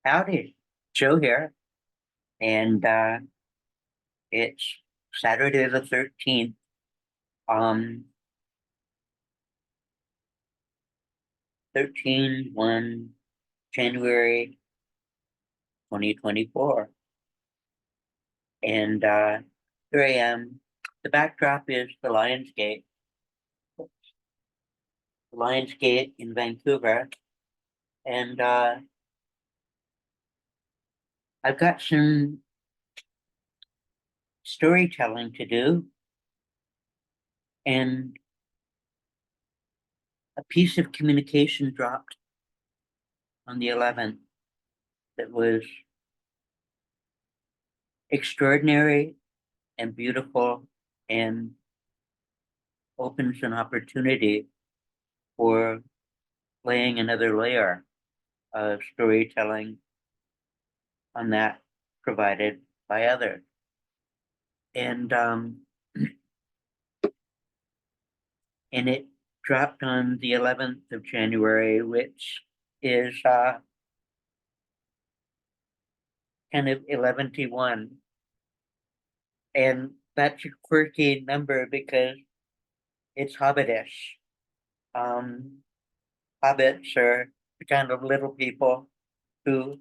Howdy, Joe here, and it's Saturday the 13th, um, 13/1, January 2024, and here I am. The backdrop is the Lions Gate in Vancouver, and I've got some storytelling to do, and a piece of communication dropped on the 11th that was extraordinary and beautiful and opens an opportunity for laying another layer of storytelling on that provided by others. And and it dropped on the 11th of January, which is kind of 11-1. And that's a quirky number because it's hobbitish. Hobbits are the kind of little people who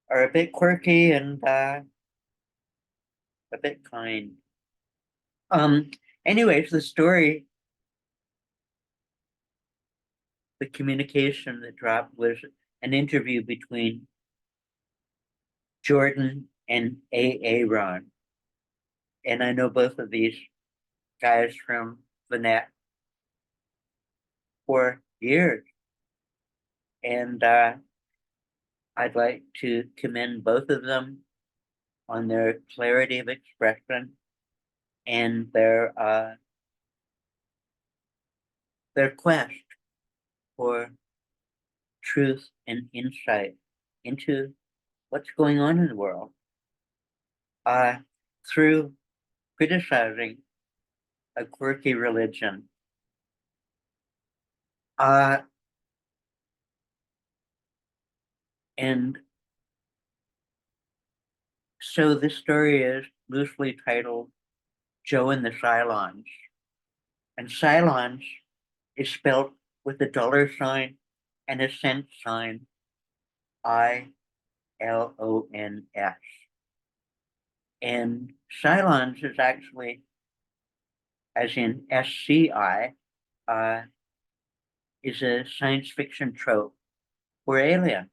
are a bit quirky and a bit kind. Um, Anyways, the communication that dropped was an interview between Jordan and Aaron. And I know both of these guys from the net for years. And I'd like to commend both of them on their clarity of expression and their quest for truth and insight into what's going on in the world through criticizing a quirky religion. And so this story is loosely titled Joe and the Cylons. And Cylons is spelled with a $ and a cent sign, ILONS. And Cylons is actually, as in SCI, is a science fiction trope for aliens.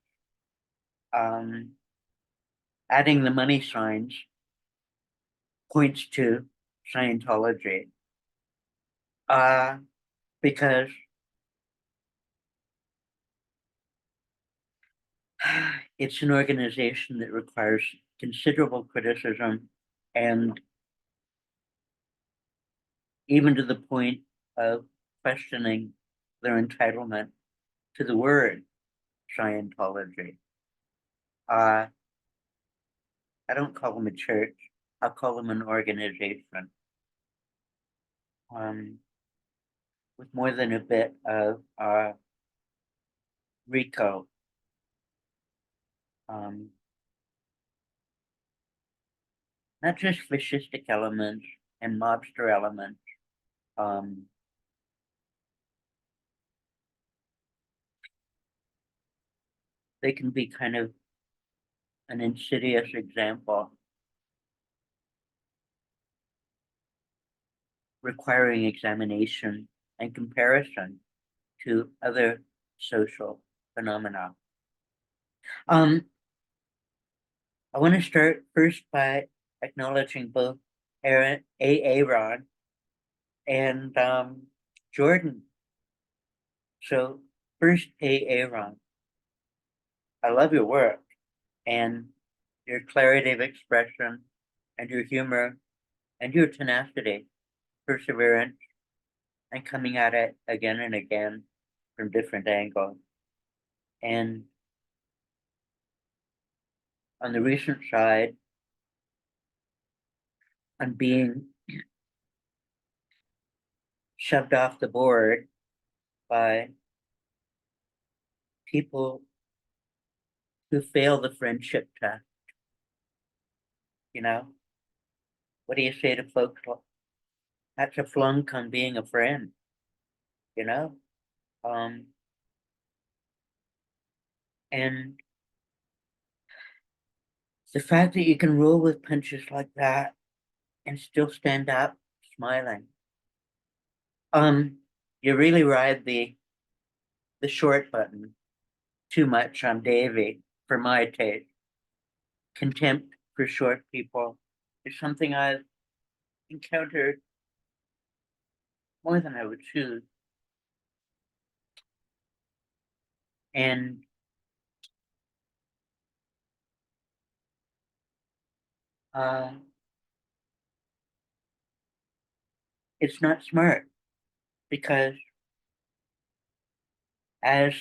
Adding the money signs points to Scientology. Because it's an organization that requires considerable criticism and even to the point of questioning their entitlement to the word Scientology. I don't call them a church, I'll call them an organization. With more than a bit of RICO. Not just fascistic elements and mobster elements. They can be kind of an insidious example, requiring examination and comparison to other social phenomena. I want to start first by acknowledging both Aaron and Jordan. So first, Aaron, I love your work and your clarity of expression and your humor and your tenacity, perseverance, and coming at it again and again from different angles. And on the recent side, on being shoved off the board by people who fail the friendship test. You know, what do you say to folks? That's a flunk on being a friend, you know? Um, and the fact that you can roll with punches like that and still stand up smiling. You really ride the short button too much on Davy for my taste. Contempt for short people is something I've encountered more than I would choose. And uh, it's not smart because as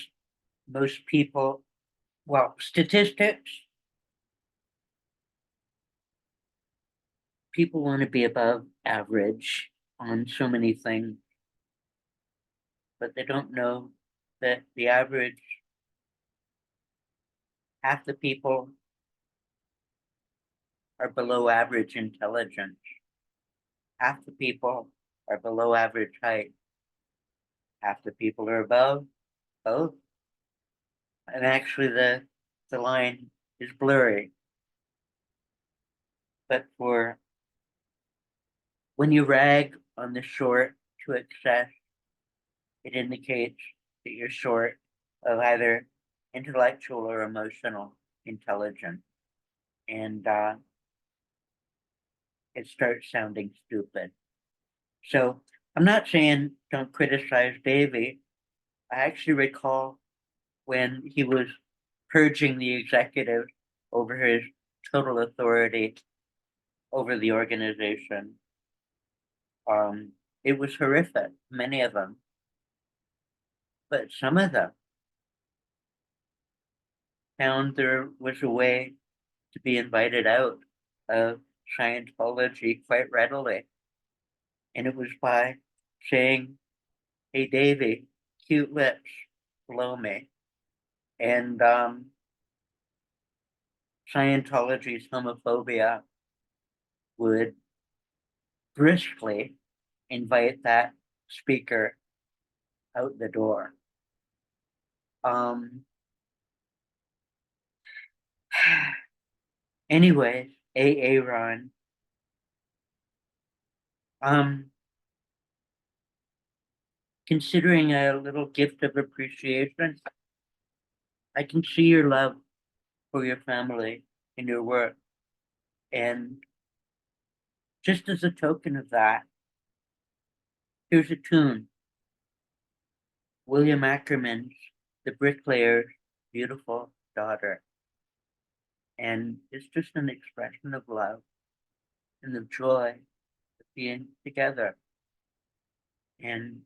most people, well, statistics, people want to be above average on so many things, but they don't know that the average, half the people are below average intelligence. Half the people are below average height. Half the people are above both. And actually the line is blurry. But for when you rag on the short to excess, it indicates that you're short of either intellectual or emotional intelligence. And it starts sounding stupid. So I'm not saying don't criticize Davy. I actually recall when he was purging the executive over his total authority over the organization. It was horrific, many of them, but some of them found there was a way to be invited out of Scientology quite readily. And it was by saying, hey, Davy, cute lips, blow me. And Scientology's homophobia would briskly invite that speaker out the door. Anyways, AA Ron. Considering a little gift of appreciation, I can see your love for your family and your work. And just as a token of that, here's a tune. William Ackerman's The Bricklayer's Beautiful Daughter. And it's just an expression of love and the joy of being together. And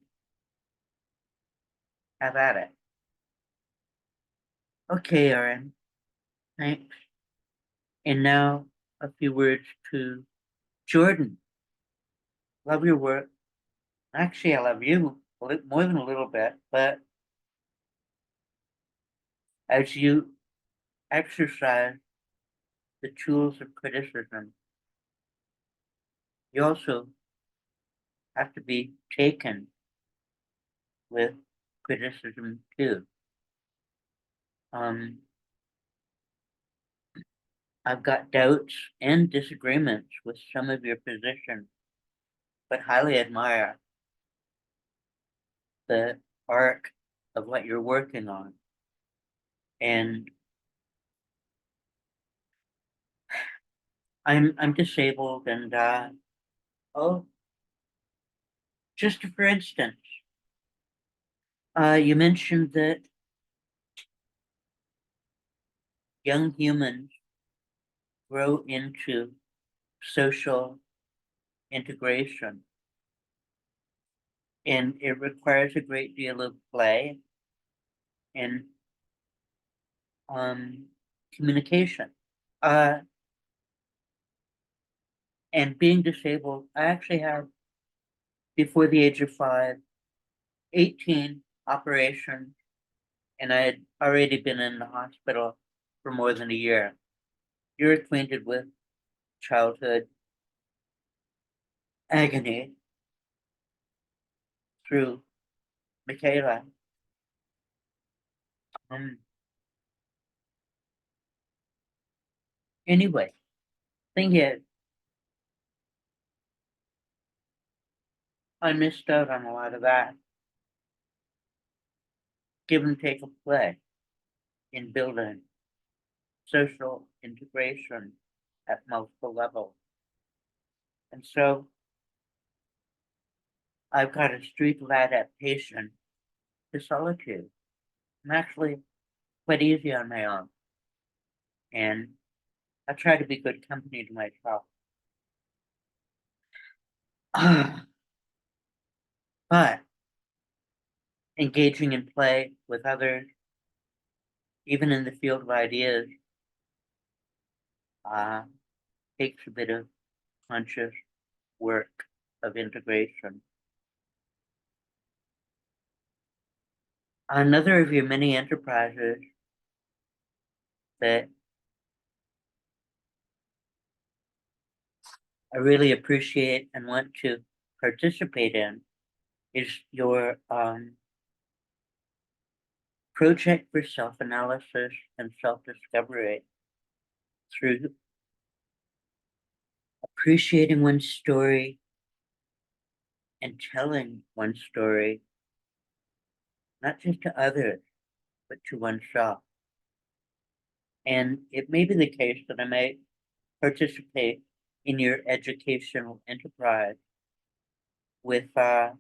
have at it. Okay, Aaron. Thanks. And now a few words to Jordan. Love your work. Actually, I love you more than a little bit, but as you exercise the tools of criticism, you also have to be taken with criticism too. I've got doubts and disagreements with some of your positions, but highly admire the arc of what you're working on. And I'm disabled and oh, just for instance, you mentioned that young humans grow into social integration, and it requires a great deal of play and communication. And being disabled, I actually have, before the age of 5, 18 operations, and I had already been in the hospital for more than a year. You're acquainted with childhood agony through Michaela. Anyway, thing is, I missed out on a lot of that. Give and take of play in building social integration at multiple levels. And so I've got a streak of adaptation to solitude. I'm actually quite easy on my own. And I try to be good company to myself. But engaging in play with others, even in the field of ideas, takes a bit of conscious work of integration. Another of your many enterprises that I really appreciate and want to participate in is your project for self-analysis and self-discovery through appreciating one's story and telling one's story, not just to others, but to oneself. And it may be the case that I may participate in your educational enterprise with a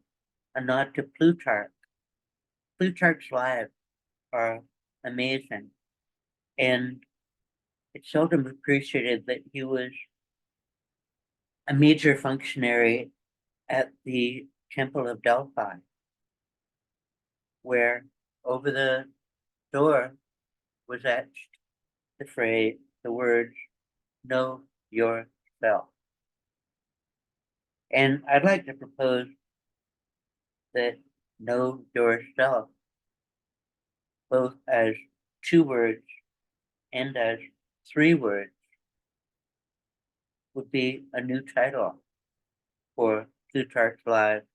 nod to Plutarch. Plutarch's lives are amazing. And it's seldom appreciated that he was a major functionary at the Temple of Delphi, where over the door was etched the words, know yourself. And I'd like to propose that know yourself, both as 2 words and as 3 words, would be a new title for Plutarch's Lives.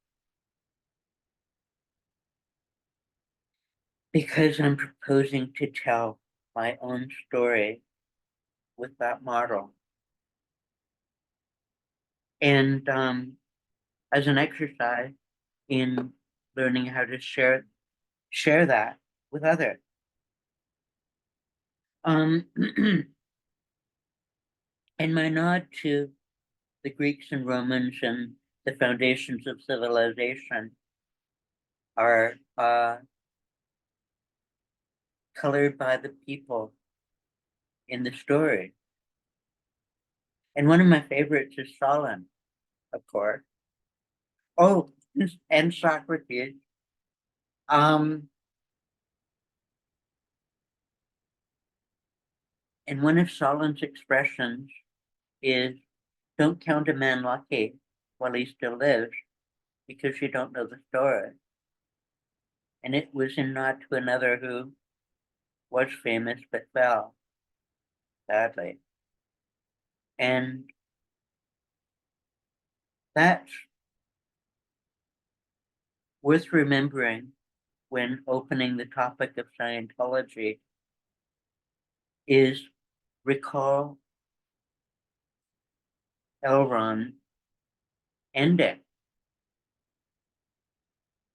Because I'm proposing to tell my own story with that model. And as an exercise in learning how to share that with others. And my nod to the Greeks and Romans and the foundations of civilization are colored by the people in the story. And one of my favorites is Solon, of course. Oh, and Socrates. And one of Solon's expressions is, don't count a man lucky while he still lives, because you don't know the story. And it was in nod to another who was famous but fell, sadly. And that's worth remembering when opening the topic of Scientology, is recall Elron ending.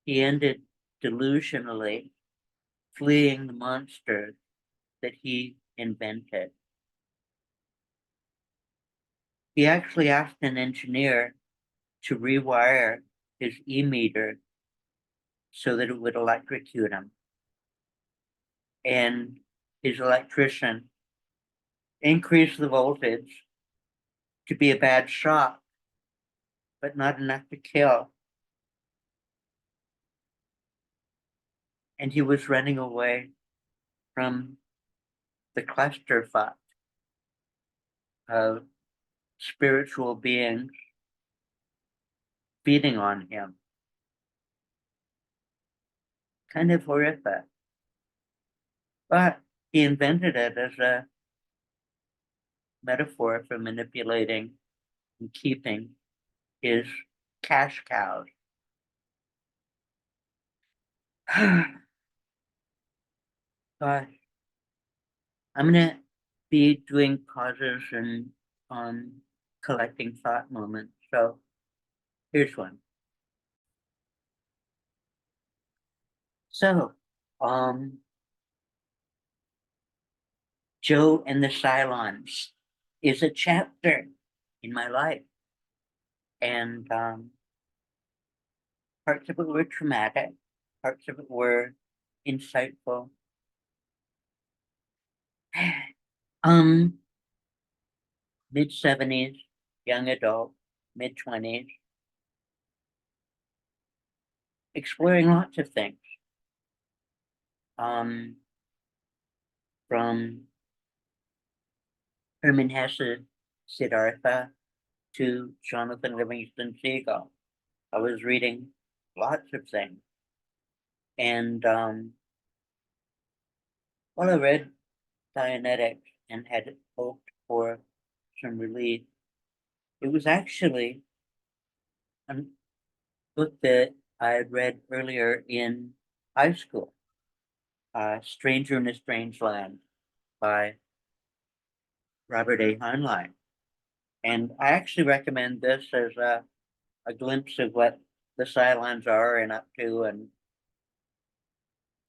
He ended delusionally, fleeing the monsters that he invented. He actually asked an engineer to rewire his e-meter so that it would electrocute him. And his electrician increased the voltage to be a bad shock, but not enough to kill. And he was running away from the clusterfuck of spiritual beings feeding on him. Kind of horrific. But he invented it as a metaphor for manipulating and keeping his cash cows. Gosh, I'm gonna be doing pauses and collecting thought moments. So here's one. So, um, Joe and the Cylons is a chapter in my life, and parts of it were traumatic, parts of it were insightful. Um, mid-70s, young adult, mid-20s, exploring lots of things. Um, from Herman Hesse, Siddhartha, to Jonathan Livingston Seagull. I was reading lots of things. And while I read Dianetics and had hoped for some relief, it was actually a book that I had read earlier in high school, Stranger in a Strange Land by Robert A. Heinlein. And I actually recommend this as a glimpse of what the Cylons are and up to, and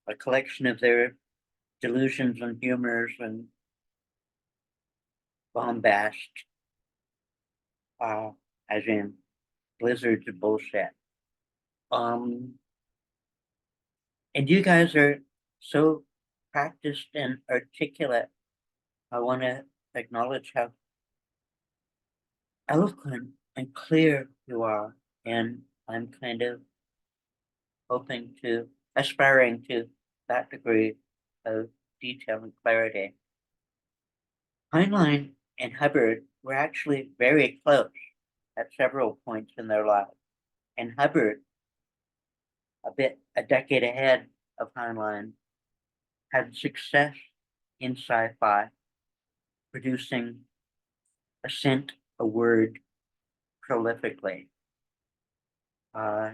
a collection of their delusions and humors and bombast, uh, as in blizzards of bullshit. Um, and you guys are so practiced and articulate. I want to acknowledge how eloquent and clear you are, and I'm kind of hoping to, aspiring to that degree of detail and clarity. Heinlein and Hubbard were actually very close at several points in their lives, and Hubbard, a decade ahead of Heinlein, had success in sci-fi, producing a scent, a word prolifically. Uh,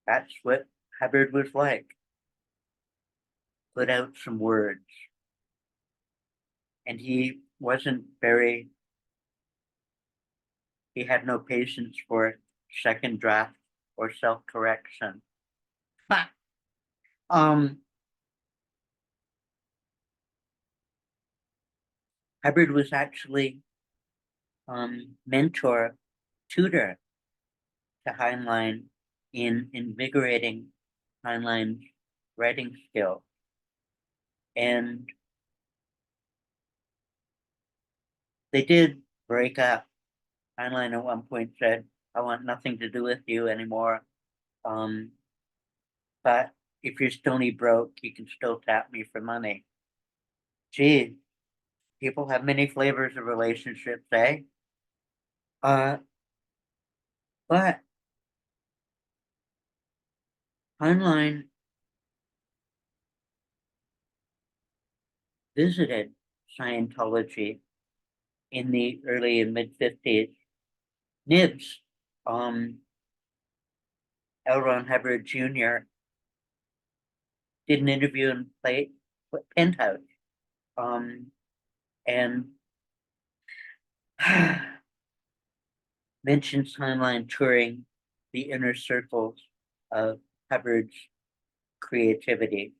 that's what Hubbard was like. Put out some words. And he had no patience for second draft or self-correction. um, Hubbard was actually mentor, tutor to Heinlein in invigorating Heinlein's writing skill. And they did break up. Heinlein at one point said, I want nothing to do with you anymore. But if you're stony broke, you can still tap me for money. Gee, people have many flavors of relationships, eh? Uh, but Heinlein visited Scientology in the early and mid 50s. Nibs, um, L. Ron Hubbard Jr. did an interview in Penthouse, and mentions Heinlein touring the inner circles of Hubbard's creativity.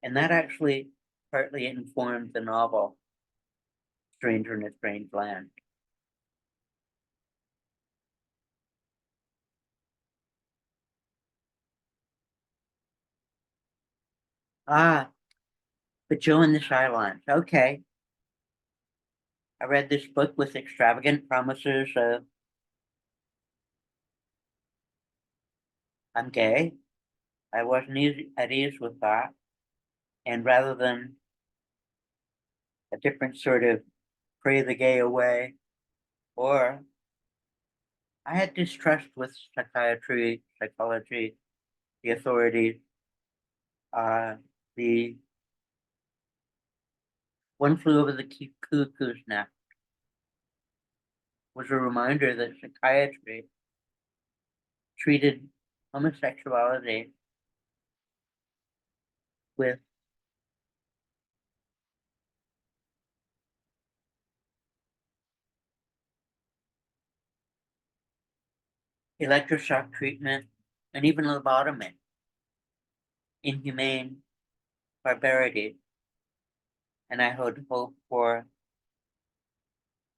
And that actually partly informed the novel Stranger in a Strange Land. Ah, but Joe and the Cylons. Okay. I read this book with extravagant promises of I'm gay. I wasn't at ease with that. And rather than a different sort of pray the gay away, or I had distrust with psychiatry, psychology, the authorities, The One Flew Over the Cuckoo's Nest was a reminder that psychiatry treated homosexuality with electroshock treatment and even lobotomy, inhumane barbarity. And I would hope for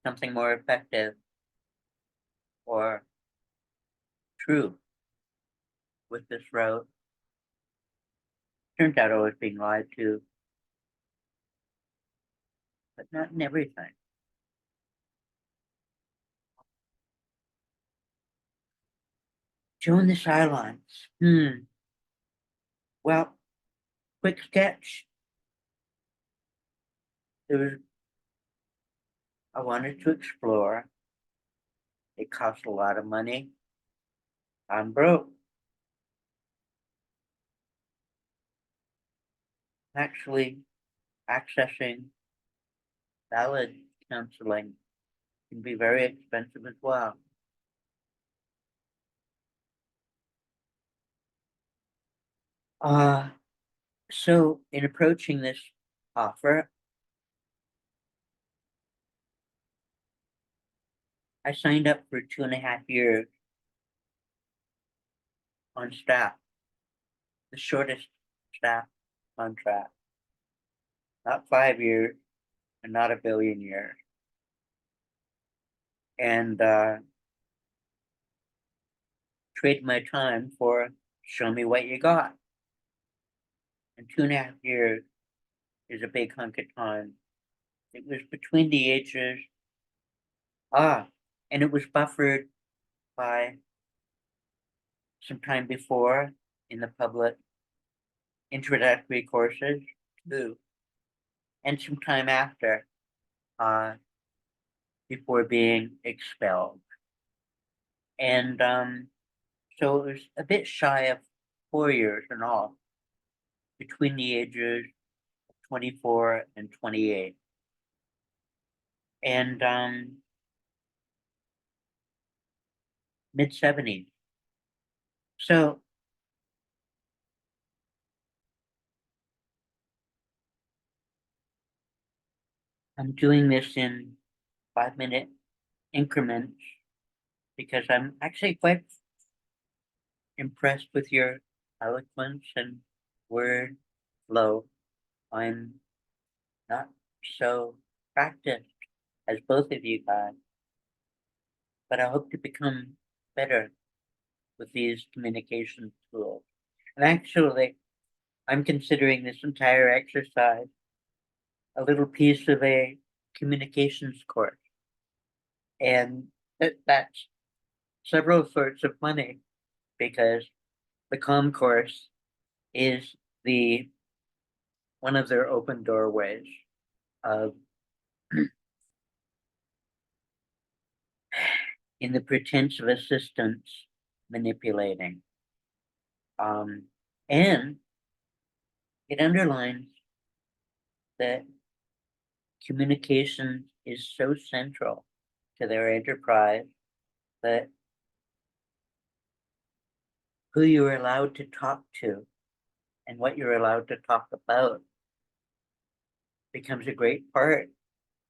something more effective or true with this route. Turns out I was being lied to, but not in everything. Join the silence. Well, quick sketch. I wanted to explore. It cost a lot of money. I'm broke. Actually, accessing valid counseling can be very expensive as well. So in approaching this offer, I signed up for 2.5 years on staff, the shortest staff contract, not 5 years and not 1 billion years. And trade my time for show me what you got. And 2.5 years is a big hunk of time. It was between the ages, and it was buffered by some time before in the public introductory courses too, and some time after, before being expelled. And so it was a bit shy of 4 years in all, between the ages of 24 and 28. And mid-70s. So I'm doing this in 5-minute increments because I'm actually quite impressed with your eloquence and word flow. I'm not so practiced as both of you guys, but I hope to become better with these communication tools. And actually, I'm considering this entire exercise a little piece of a communications course. And that's several sorts of money because the comm course is the one of their open doorways of in the pretense of assistance manipulating. And it underlines that communication is so central to their enterprise that who you're allowed to talk to and what you're allowed to talk about becomes a great part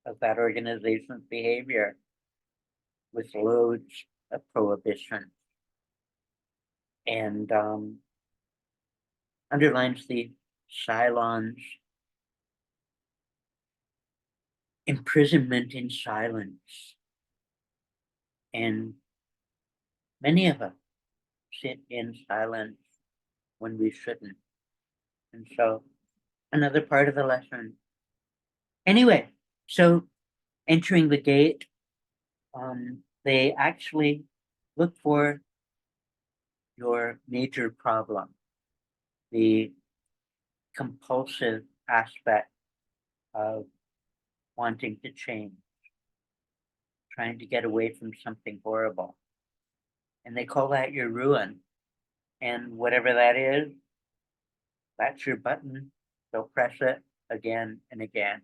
of that organization's behavior with loads of prohibitions. And underlines the Cylons' imprisonment in silence. And many of us sit in silence when we shouldn't. And so another part of the lesson. Anyway, so entering the gate, they actually look for your major problem, the compulsive aspect of wanting to change, trying to get away from something horrible. And they call that your ruin. And whatever that is, that's your button They'll press it again and again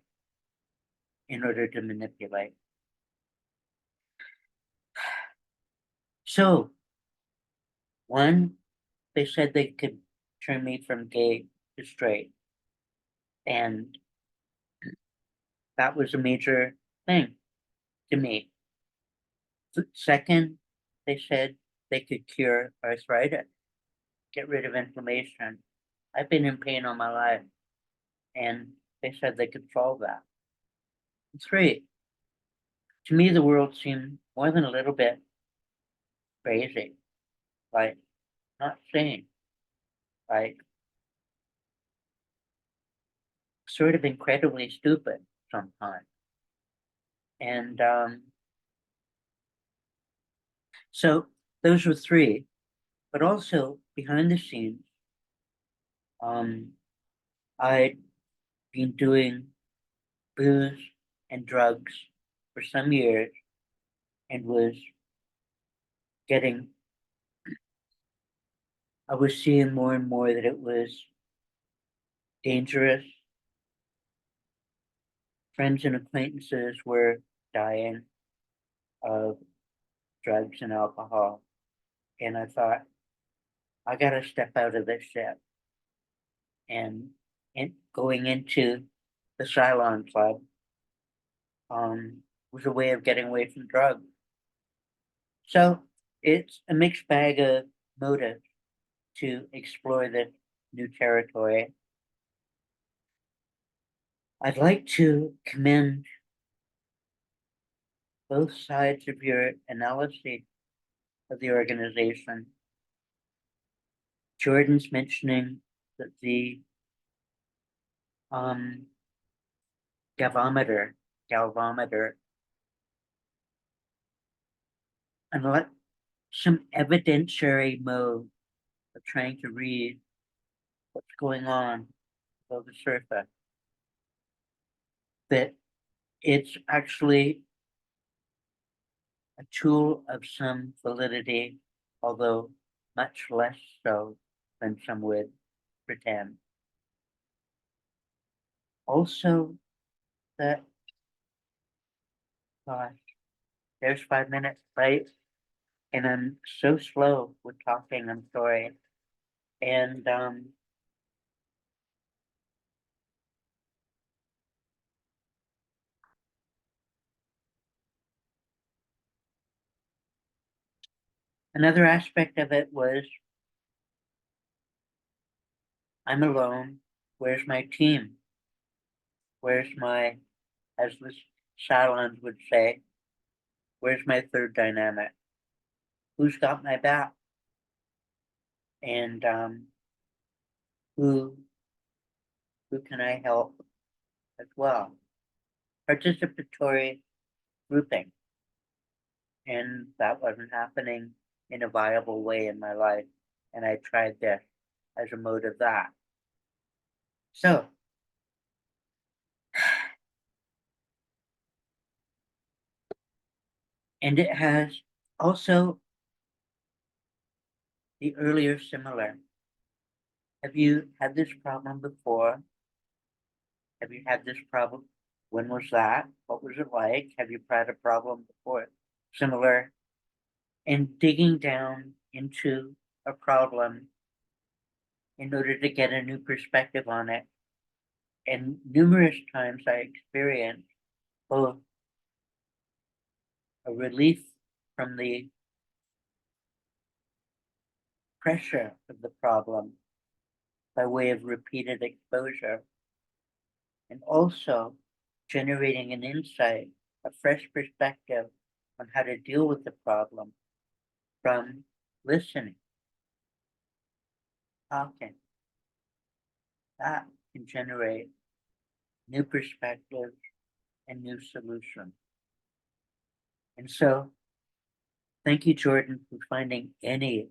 in order to manipulate. So, one, they said they could turn me from gay to straight. And that was a major thing to me. Second, they said they could cure arthritis, get rid of inflammation. I've been in pain all my life, and they said they could solve that. Three, to me, the world seemed more than a little bit crazy, like not sane, like sort of incredibly stupid sometimes. And so those were three, but also behind the scenes, I'd been doing booze and drugs for some years and getting, I was seeing more and more that it was dangerous. Friends and acquaintances were dying of drugs and alcohol. And I thought, I gotta step out of this shit. And going into the Cylon Club was a way of getting away from drugs. So it's a mixed bag of motives to explore this new territory. I'd like to commend both sides of your analysis of the organization. Jordan's mentioning that the galvanometer, and let some evidentiary mode of trying to read what's going on below the surface. That it's actually a tool of some validity, although much less so than some would pretend. Also, that, gosh, there's 5 minutes, right? And I'm so slow with talking, I'm sorry. And another aspect of it was I'm alone. Where's my team? Where's my, as the Shadowlands would say, where's my third dynamic? Who's got my back? And who can I help as well? Participatory grouping. And that wasn't happening in a viable way in my life. And I tried this as a mode of that. So, and it has also the earlier similar. Have you had this problem before? Have you had this problem? When was that? What was it like? Have you had a problem before? Similar. And digging down into a problem in order to get a new perspective on it. And numerous times I experienced both a relief from the pressure of the problem by way of repeated exposure, and also generating an insight, a fresh perspective on how to deal with the problem from listening, talking. That can generate new perspectives and new solutions. And so, thank you, Jordan, for finding any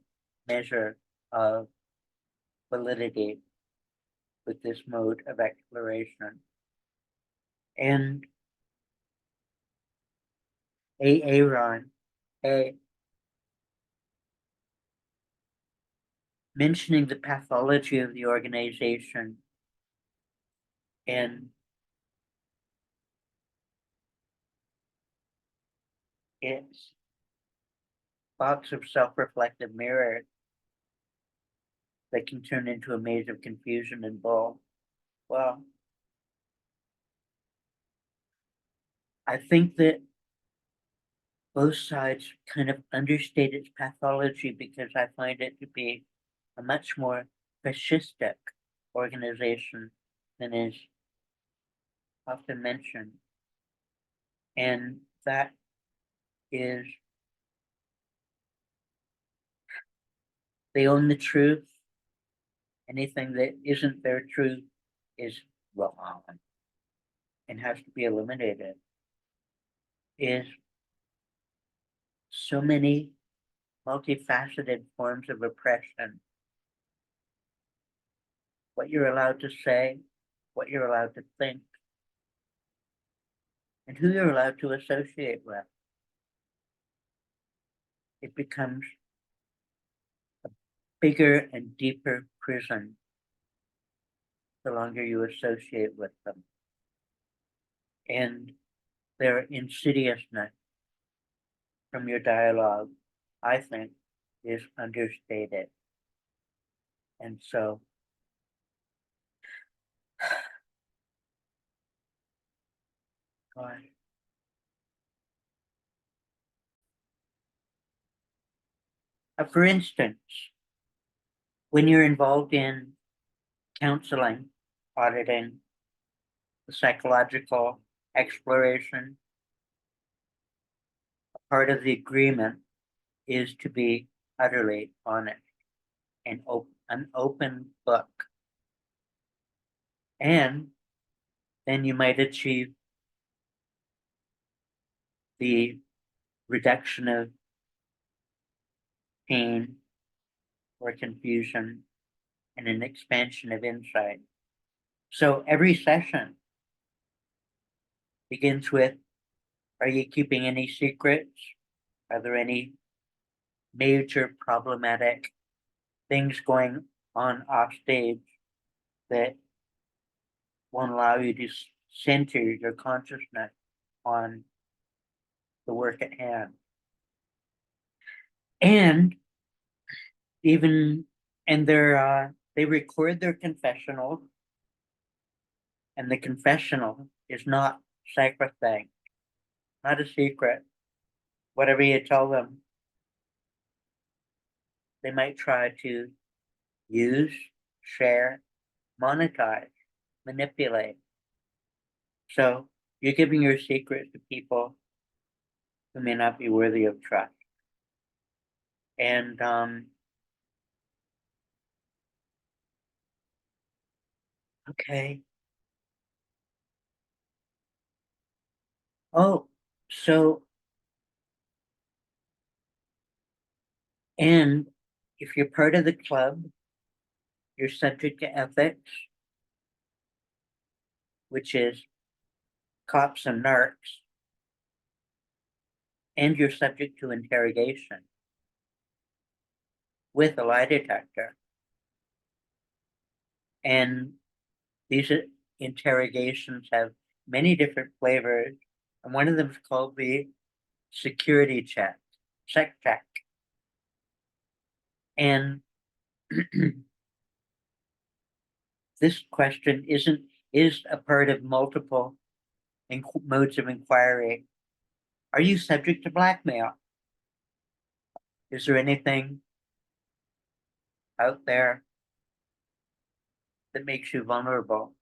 measure of validity with this mode of exploration. And Aaron, mentioning the pathology of the organization And it's box of self-reflective mirrors that can turn into a maze of confusion and bull. Well, I think that both sides kind of understate its pathology because I find it to be a much more fascistic organization than is often mentioned. And that is, they own the truth. Anything that isn't their truth is wrong and has to be eliminated. Is so many multifaceted forms of oppression. What you're allowed to say, what you're allowed to think, and who you're allowed to associate with. It becomes a bigger and deeper prison the longer you associate with them. And their insidiousness from your dialogue, I think, is understated. And so, gosh, for instance, when you're involved in counseling, auditing, the psychological exploration, part of the agreement is to be utterly honest and an open book. And then you might achieve the reduction of pain or confusion and an expansion of insight. So every session begins with, are you keeping any secrets? Are there any major problematic things going on off stage that won't allow you to center your consciousness on the work at hand? And even, and they record their confessional, and the confessional is not sacrosanct, not a secret. Whatever you tell them, they might try to use, share, monetize, manipulate. So you're giving your secrets to people who may not be worthy of trust. And okay. Oh, so, and if you're part of the club, you're subject to ethics, which is cops and narcs, and you're subject to interrogation with a lie detector. And these interrogations have many different flavors, and one of them is called the security check, check. And this question is a part of multiple modes of inquiry. Are you subject to blackmail? Is there anything out there that makes you vulnerable?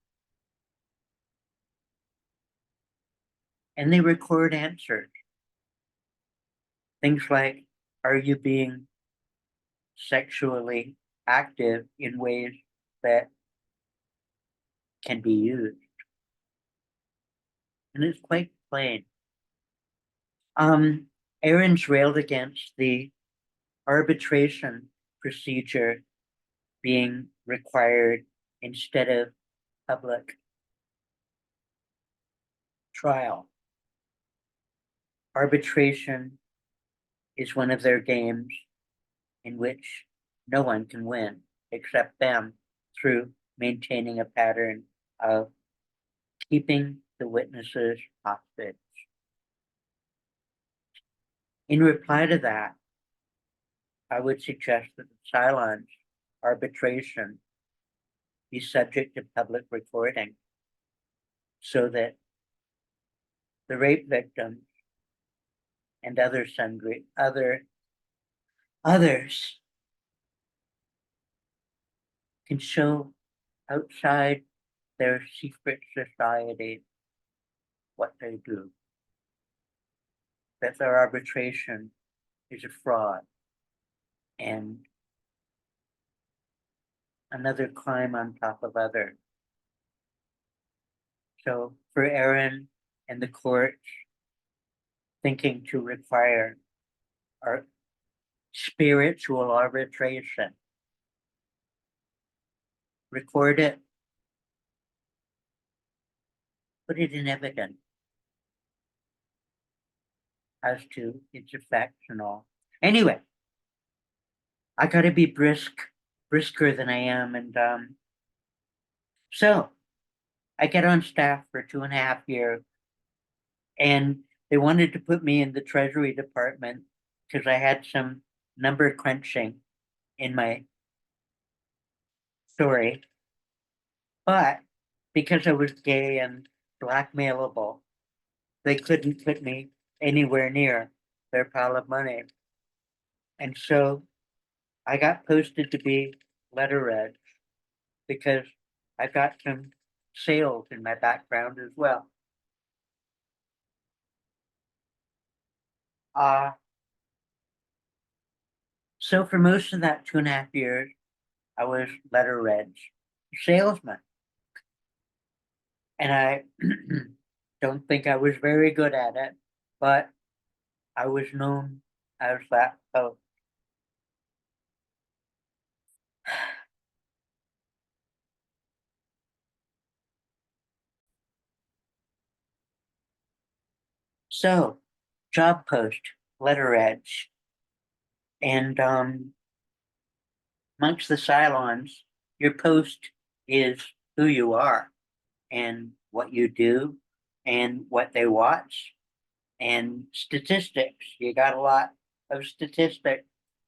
And they record answers. Things like, are you being sexually active in ways that can be used? And it's quite plain. Aaron's railed against the arbitration procedure being required instead of public trial. Arbitration is one of their games in which no one can win except them through maintaining a pattern of keeping the witnesses hostage. In reply to that, I would suggest that the silence arbitration be subject to public recording so that the rape victims and others can show outside their secret society what they do. That their arbitration is a fraud and another crime on top of others. So for Aaron and the court thinking to require our spiritual arbitration, record it, put it in evidence as to its effects and all. Anyway, I gotta be brisker than I am, and so I get on staff for 2.5 years, and they wanted to put me in the Treasury Department because I had some number crunching in my story. But because I was gay and blackmailable, they couldn't put me anywhere near their pile of money. And so I got posted to be letter edge because I got some sales in my background as well. So for most of that 2.5 years, I was letter edge salesman. And I don't think I was very good at it, but I was known as that. So job post, letter edge, and amongst the Cylons, your post is who you are and what you do and what they watch and statistics. You got a lot of statistics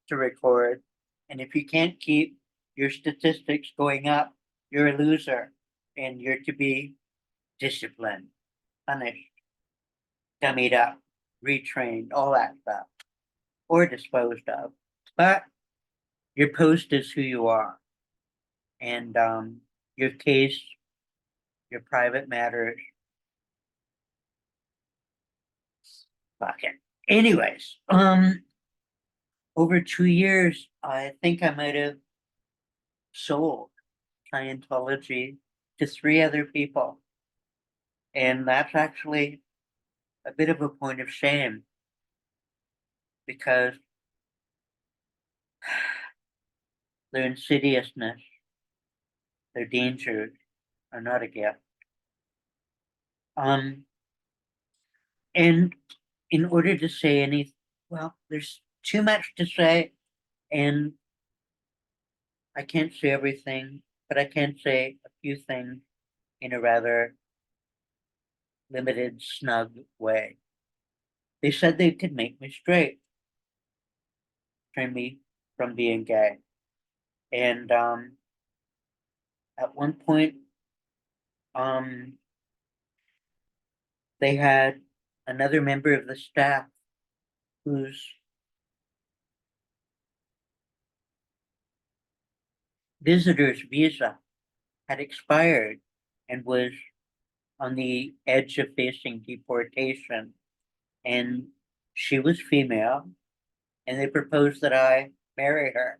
to record. And if you can't keep your statistics going up, you're a loser and you're to be disciplined, punished, dummied up, retrained, all that stuff, or disposed of. But your post is who you are. And your case, your private matters. Fuck it. Anyways, over 2 years, I think I might have sold Scientology to 3 other people. And that's actually a bit of a point of shame because their insidiousness, their dangers are not a gift. And in order to say anything, well, there's too much to say, and I can't say everything, but I can say a few things in a rather limited, snug way. They said they could make me straight, turn me from being gay. And at one point, they had another member of the staff whose visitor's visa had expired and was on the edge of facing deportation. And she was female, and they proposed that I marry her.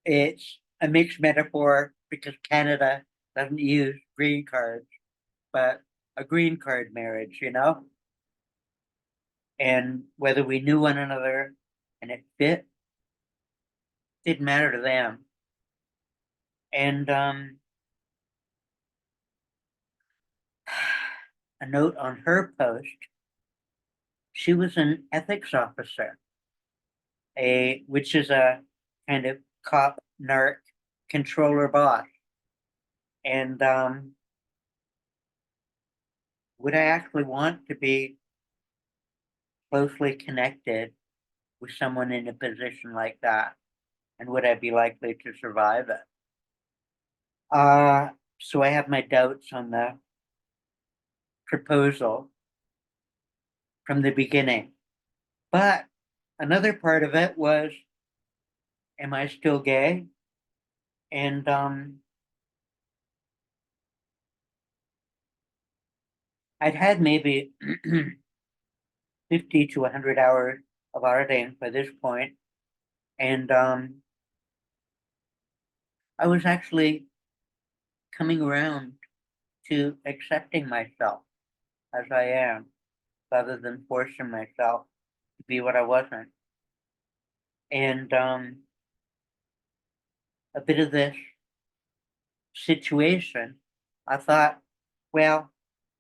It's a mixed metaphor because Canada doesn't use green cards, but a green card marriage, you know? And whether we knew one another and it fit, didn't matter to them. And a note on her post, she was an ethics officer, which is a kind of cop, narc, controller boss. And would I actually want to be closely connected with someone in a position like that? And would I be likely to survive it? So I have my doubts on the proposal from the beginning. But another part of it was, am I still gay? And I'd had maybe 50 to 100 hours of auditing by this point, and I was actually coming around to accepting myself as I am, rather than forcing myself to be what I wasn't. And a bit of this situation, I thought, well,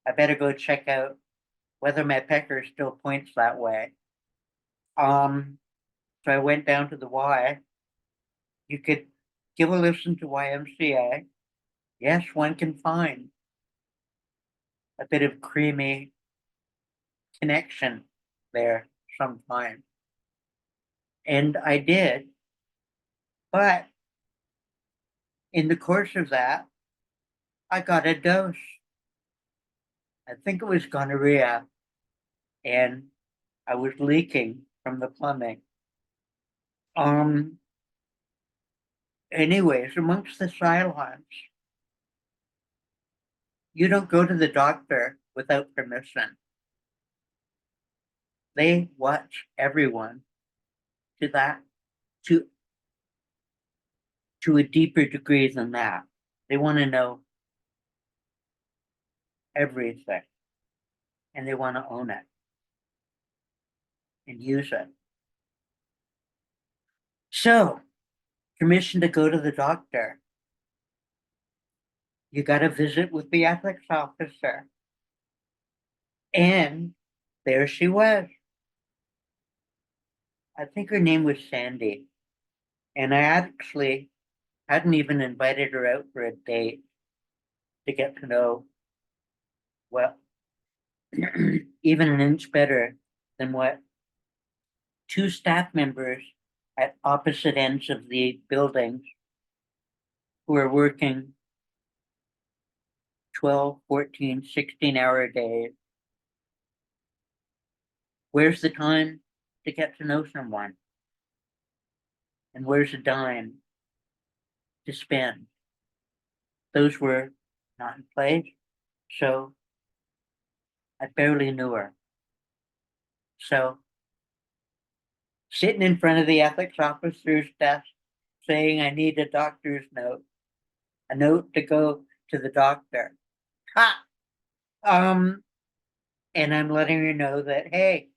I better go check out whether my pecker still points that way. So I went down to the Y. You could give a listen to YMCA. Yes, one can find a bit of creamy connection there sometimes. And I did, but in the course of that, I got a dose. I think it was gonorrhea, and I was leaking from the plumbing. Um, Anyways, amongst the silence, you don't go to the doctor without permission. They watch everyone to that, to to a deeper degree than that. They want to know everything, and they want to own it and use it. So, permission to go to the doctor. You got to visit with the ethics officer. And there she was. I think her name was Sandy. And I actually hadn't even invited her out for a date to get to know, well, even an inch better than what two staff members at opposite ends of the buildings who are working 12, 14, 16-hour days. Where's the time to get to know someone? And where's the dime to spend? Those were not in place, so I barely knew her. So sitting in front of the ethics officer's desk saying I need a doctor's note, a note to go to the doctor. Ha! And I'm letting her know that, hey,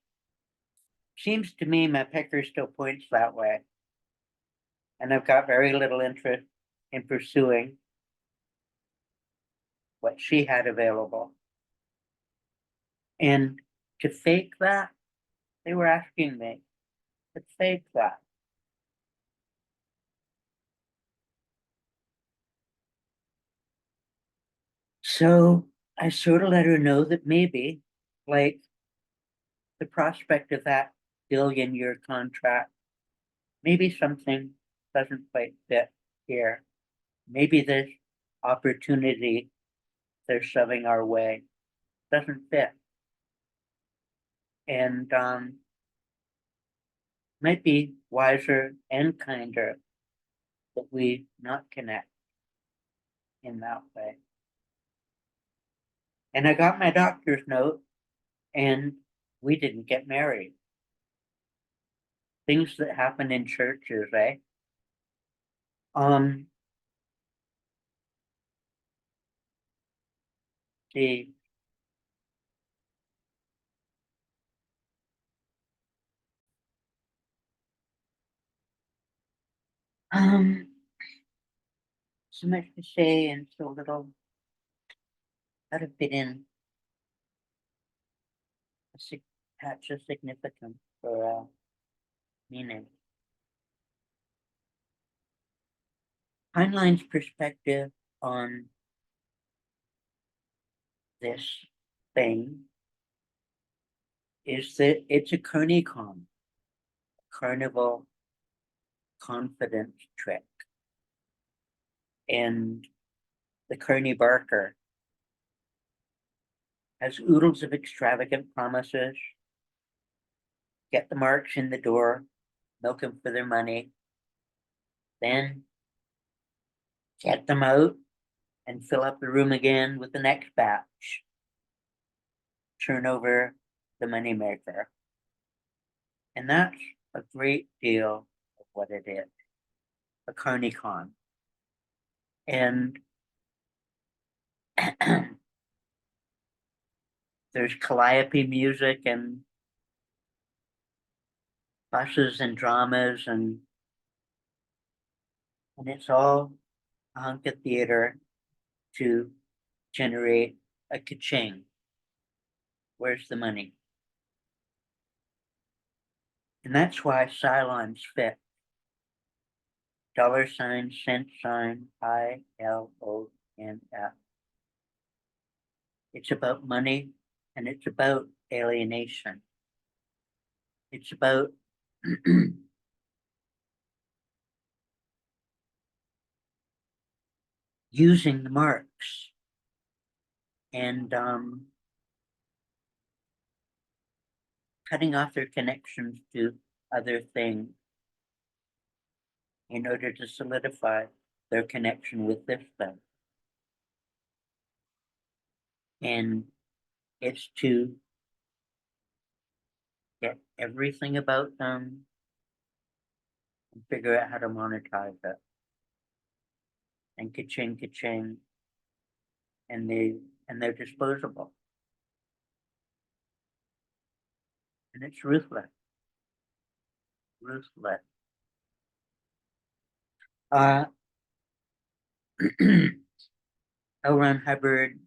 seems to me my pecker still points that way. And I've got very little interest in pursuing what she had available. And to fake that, they were asking me to fake that. So I sort of let her know that maybe, like, the prospect of that billion-year contract, maybe something doesn't quite fit here. Maybe this opportunity they're shoving our way doesn't fit. And might be wiser and kinder that we not connect in that way. And I got my doctor's note, and we didn't get married. Things that happen in churches, eh? Um, the um, so much to say and so little how to fit in a patch of significance for meaning. Heinlein's perspective on this thing is that it's a carnicom, carnival confidence trick. And the Kearney Barker has oodles of extravagant promises. Get the marks in the door, milk them for their money, then get them out and fill up the room again with the next batch. Turn over the moneymaker. And that's a great deal of what it is, a carnicon. And there's calliope music and buses and dramas and it's all a hunk of theater to generate a ka-ching. Where's the money? And that's why Cylons fit. $, cent sign, ILONF. It's about money and it's about alienation. It's about using the marks and cutting off their connections to other things in order to solidify their connection with this thing. And it's to get everything about them and figure out how to monetize it. And ka-ching, ka-ching, and they're disposable. And it's ruthless. Ruthless. L. Ron Hubbard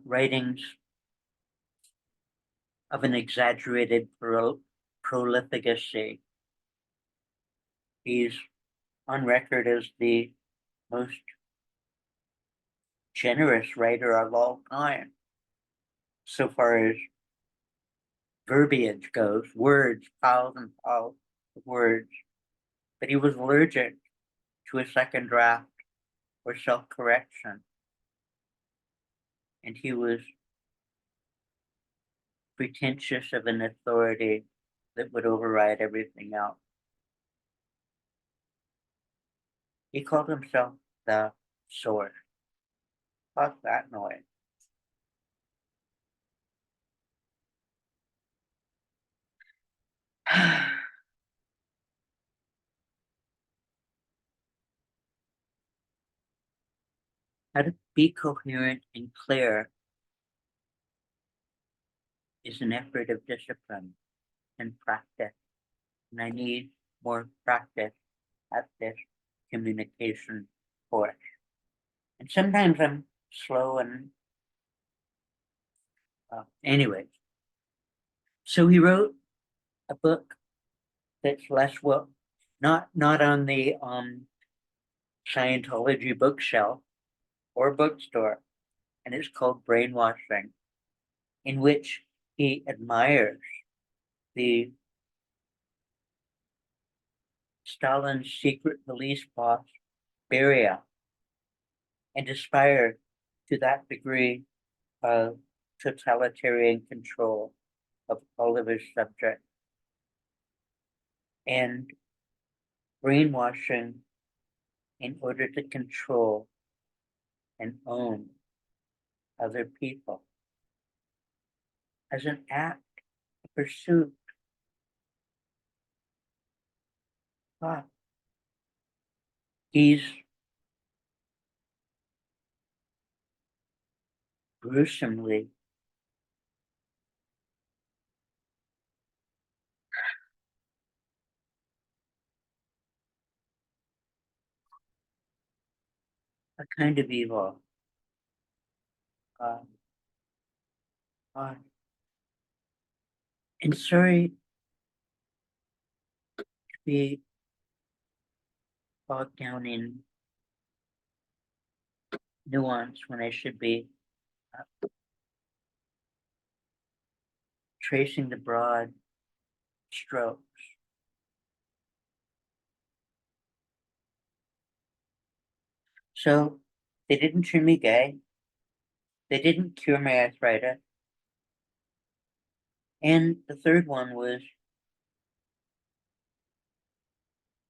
writings of an exaggerated prolificacy. He's on record as the most generous writer of all time, so far as verbiage goes, words, piles and piles of words. But he was allergic to a second draft or self-correction. And he was pretentious of an authority that would override everything else. He called himself the source. Fuck that noise. How to be coherent and clear is an effort of discipline and practice. And I need more practice at this communication course. And sometimes I'm slow and anyways. So he wrote a book that's less well, not on the Scientology bookshelf or bookstore, and it's called Brainwashing, in which he admires the Stalin's secret police boss, Beria, and aspired to that degree of totalitarian control of all of his subjects. And brainwashing in order to control and own other people as an act, a pursuit. He's gruesomely a kind of evil. And sorry to be bogged down in nuance when I should be tracing the broad strokes. So they didn't turn me gay. They didn't cure my arthritis. And the third one was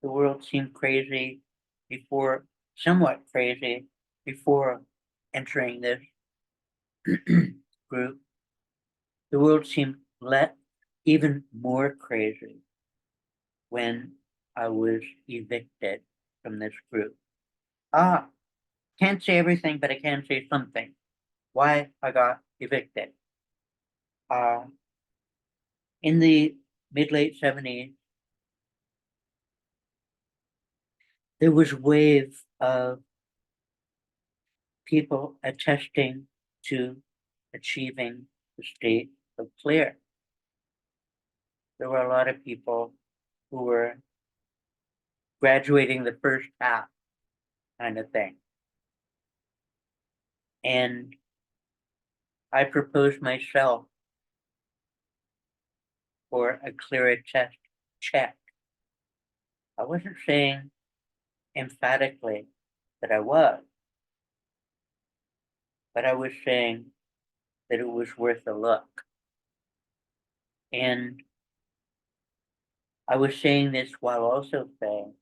the world seemed crazy before, somewhat crazy before entering this group. The world seemed even more crazy when I was evicted from this group. Ah, can't say everything, but I can say something. Why I got evicted. Uh, in the mid-late 70s, there was a wave of people attesting to achieving the state of clear. There were a lot of people who were graduating the first half kind of thing. And I proposed myself for a clearer test check. I wasn't saying emphatically that I was, but I was saying that it was worth a look. And I was saying this while also saying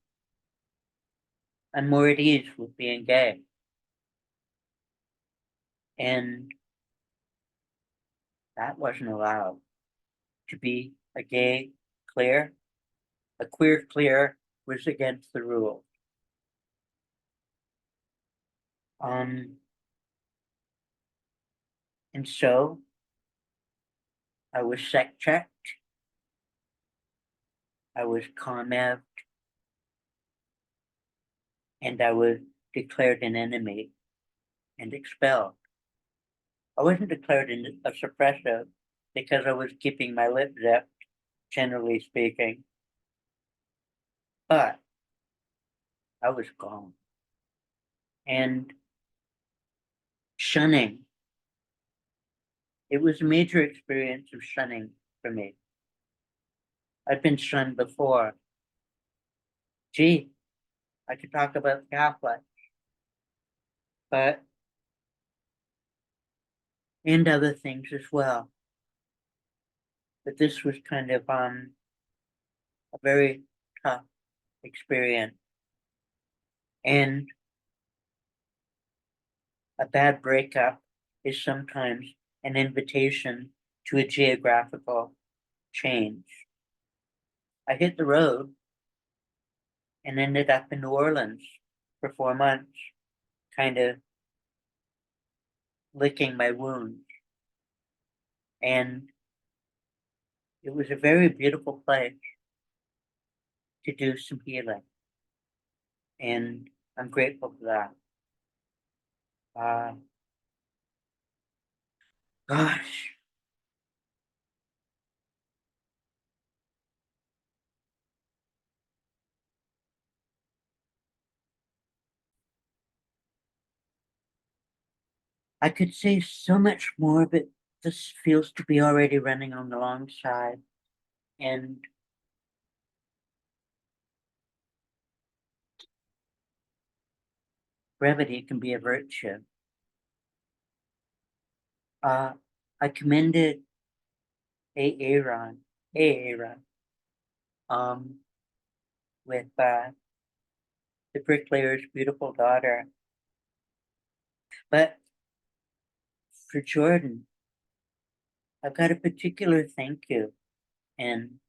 I'm more at ease with being gay. And that wasn't allowed. To be a gay clear, a queer clear was against the rules. And so I was sec checked. I was COMEV'd, and I was declared an enemy and expelled. I wasn't declared a suppressive because I was keeping my lip zipped, generally speaking, but I was gone. And shunning, it was a major experience of shunning for me. I've been shunned before. Gee, I could talk about Catholics, but and other things as well. But this was kind of a very tough experience. And a bad breakup is sometimes an invitation to a geographical change. I hit the road and ended up in New Orleans for 4 months, kind of licking my wounds. And it was a very beautiful place to do some healing. And I'm grateful for that. Gosh, I could say so much more, but this feels to be already running on the long side. And brevity can be a virtue. I commended Aaron, Aaron, with the bricklayer's beautiful daughter. But for Jordan, I've got a particular thank you and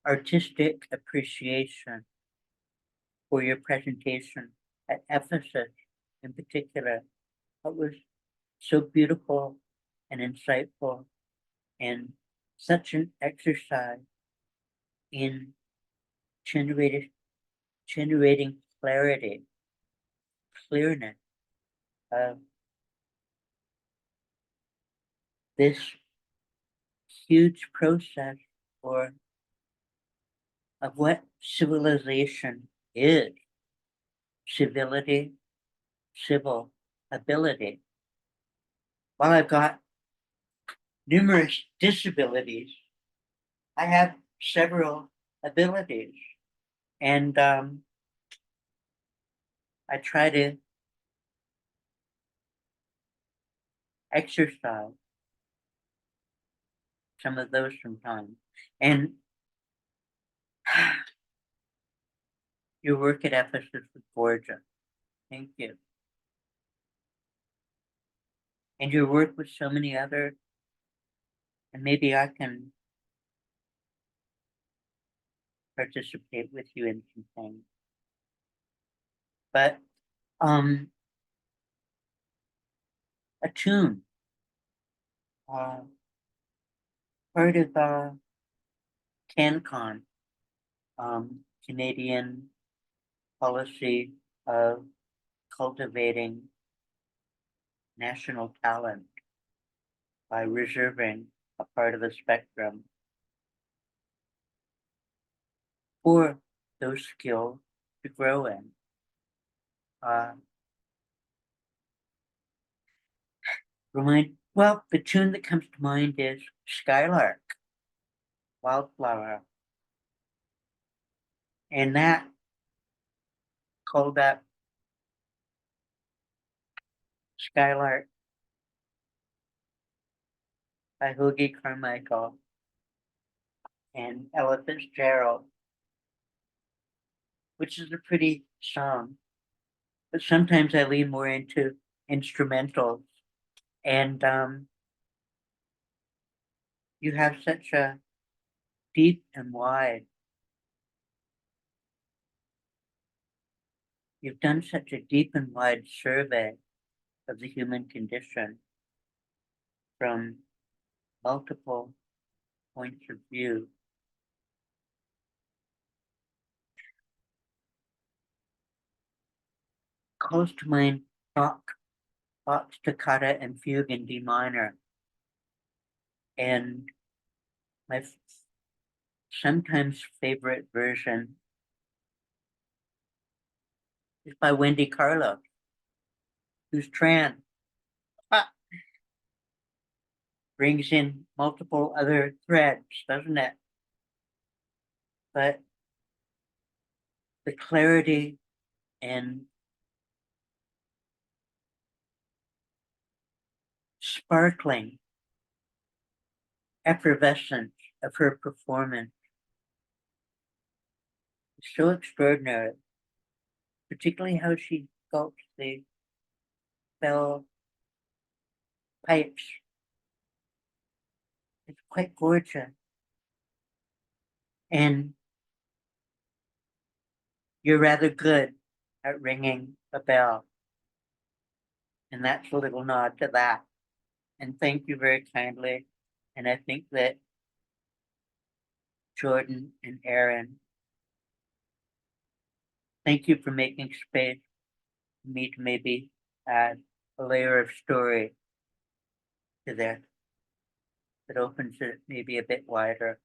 artistic appreciation for your presentation at Ephesus in particular. It was so beautiful and insightful and such an exercise in generating clarity, clearness of this huge process or of what civilization is. Civility, civil ability. while I've got numerous disabilities, I have several abilities. And I try to exercise some of those sometimes. And your work at Ephesus was gorgeous. Thank you. And your work with so many others. And maybe I can participate with you in some things. But a tune, part of CanCon, Canadian policy of cultivating national talent by reserving a part of the spectrum for those skills to grow in. Well, the tune that comes to mind is Skylark, Wildflower. And that called up Skylark by Hoagie Carmichael and Ella Fitzgerald, which is a pretty song. But sometimes I lean more into instrumentals. And you have such a deep and wide, you've done such a deep and wide survey of the human condition from multiple points of view. Calls to mind Bach, Bach's Toccata and Fugue in D minor. And my sometimes favorite version is by Wendy Carlos, who's trans. Brings in multiple other threads, doesn't it? But the clarity and sparkling effervescence of her performance is so extraordinary, particularly how she sculpts the bell pipes. It's quite gorgeous. And you're rather good at ringing a bell. And that's a little nod to that. And thank you very kindly. And I think that Jordan and Aaron, thank you for making space for me to maybe add a layer of story to this that opens it maybe a bit wider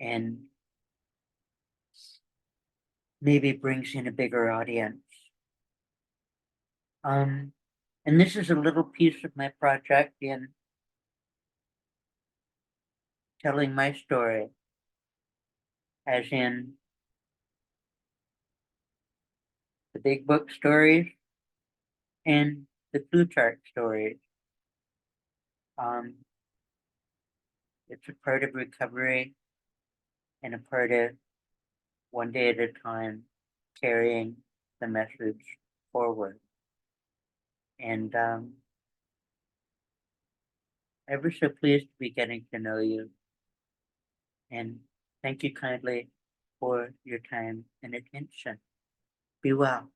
and maybe brings in a bigger audience. And this is a little piece of my project in telling my story, as in the big book stories and the Plutarch stories. It's a part of recovery and a part of one day at a time carrying the message forward. And ever so pleased to be getting to know you. And thank you kindly for your time and attention. Be well.